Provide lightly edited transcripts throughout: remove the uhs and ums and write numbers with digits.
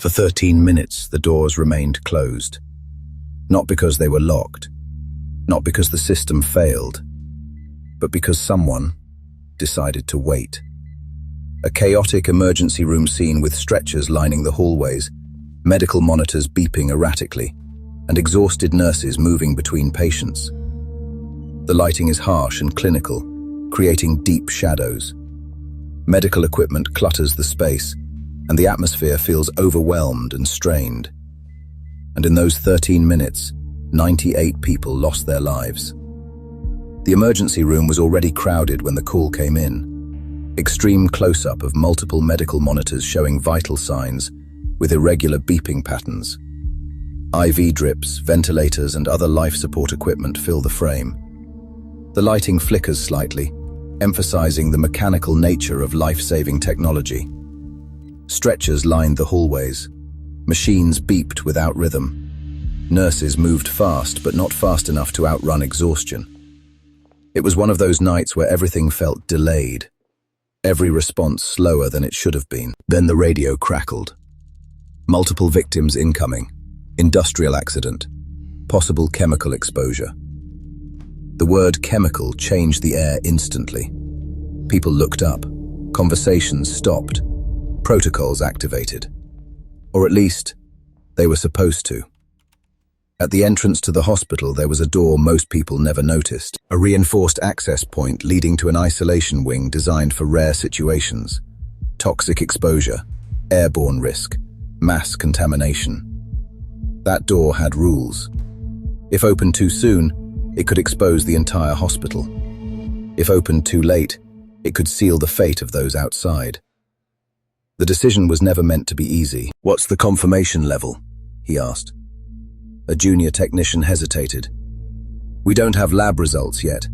For 13 minutes, the doors remained closed. Not because they were locked, not because the system failed, but because someone decided to wait. A chaotic emergency room scene with stretchers lining the hallways, medical monitors beeping erratically, and exhausted nurses moving between patients. The lighting is harsh and clinical, creating deep shadows. Medical equipment clutters the space, and the atmosphere feels overwhelmed and strained. And in those 13 minutes, 98 people lost their lives. The emergency room was already crowded when the call came in. Extreme close-up of multiple medical monitors showing vital signs with irregular beeping patterns. IV drips, ventilators, and other life support equipment fill the frame. The lighting flickers slightly, emphasizing the mechanical nature of life-saving technology. Stretchers lined the hallways. Machines beeped without rhythm. Nurses moved fast, but not fast enough to outrun exhaustion. It was one of those nights where everything felt delayed, every response slower than it should have been. Then the radio crackled. Multiple victims incoming. Industrial accident. Possible chemical exposure. The word chemical changed the air instantly. People looked up. Conversations stopped. Protocols activated. Or at least, they were supposed to. At the entrance to the hospital, there was a door most people never noticed, a reinforced access point leading to an isolation wing designed for rare situations. Toxic exposure, airborne risk, mass contamination. That door had rules. If opened too soon, it could expose the entire hospital. If opened too late, it could seal the fate of those outside. The decision was never meant to be easy. "What's the confirmation level?" he asked. A junior technician hesitated. "We don't have lab results yet.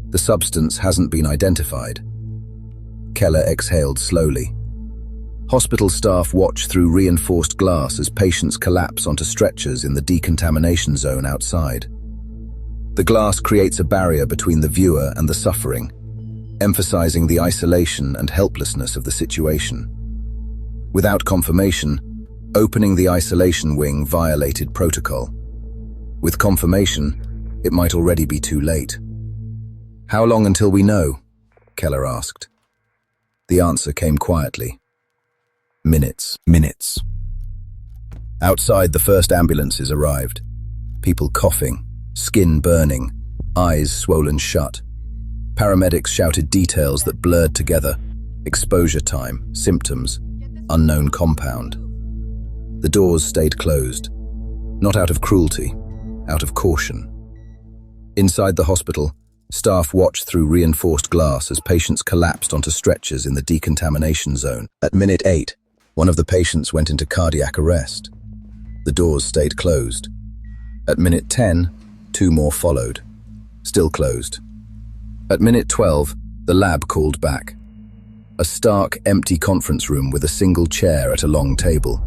The substance hasn't been identified." Keller exhaled slowly. Hospital staff watch through reinforced glass as patients collapse onto stretchers in the decontamination zone outside. The glass creates a barrier between the viewer and the suffering, emphasizing the isolation and helplessness of the situation. Without confirmation, opening the isolation wing violated protocol. With confirmation, it might already be too late. "How long until we know?" Keller asked. The answer came quietly. Minutes. Outside, the first ambulances arrived. People coughing, skin burning, eyes swollen shut. Paramedics shouted details that blurred together: exposure time, symptoms, unknown compound. The doors stayed closed, not out of cruelty, out of caution. Inside the hospital, staff watched through reinforced glass as patients collapsed onto stretchers in the decontamination zone. At minute 8, one of the patients went into cardiac arrest. The doors stayed closed. At minute 10, 2 more followed, still closed. At minute 12, the lab called back. A stark, empty conference room with a single chair at a long table.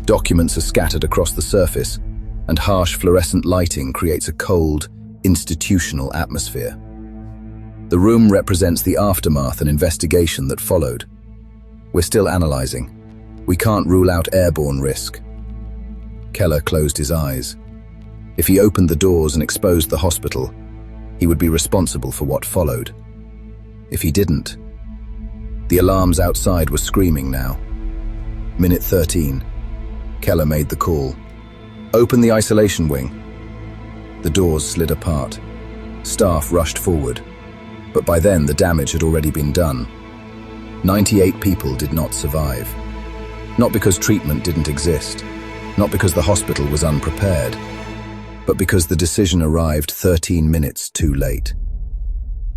Documents are scattered across the surface, and harsh fluorescent lighting creates a cold, institutional atmosphere. The room represents the aftermath and investigation that followed. "We're still analyzing. We can't rule out airborne risk." Keller closed his eyes. If he opened the doors and exposed the hospital, he would be responsible for what followed. If he didn't, the alarms outside were screaming now. Minute 13. Keller made the call. "Open the isolation wing." The doors slid apart. Staff rushed forward. But by then, the damage had already been done. 98 people did not survive. Not because treatment didn't exist, not because the hospital was unprepared, but because the decision arrived 13 minutes too late.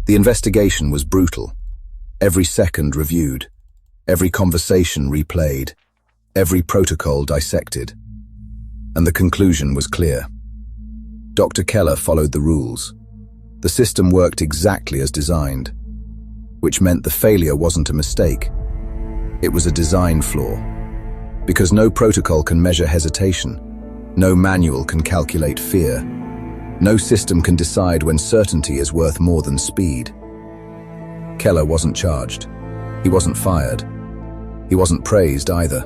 The investigation was brutal. Every second reviewed, every conversation replayed, every protocol dissected. And the conclusion was clear. Dr. Keller followed the rules. The system worked exactly as designed, which meant the failure wasn't a mistake. It was a design flaw. Because no protocol can measure hesitation, no manual can calculate fear, no system can decide when certainty is worth more than speed. Keller wasn't charged. He wasn't fired. He wasn't praised either.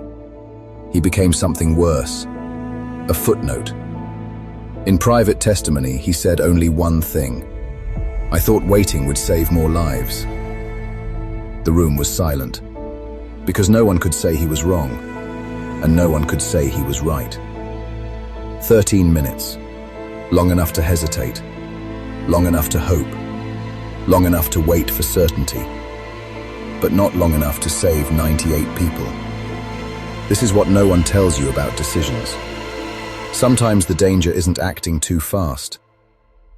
He became something worse, a footnote. In private testimony, he said only one thing: "I thought waiting would save more lives." The room was silent, because no one could say he was wrong, and no one could say he was right. 13 minutes, long enough to hesitate, long enough to hope, long enough to wait for certainty, but not long enough to save 98 people. This is what no one tells you about decisions. Sometimes the danger isn't acting too fast.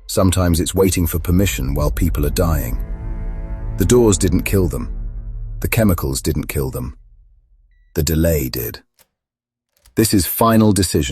Sometimes it's waiting for permission while people are dying. The doors didn't kill them. The chemicals didn't kill them. The delay did. This is final decision.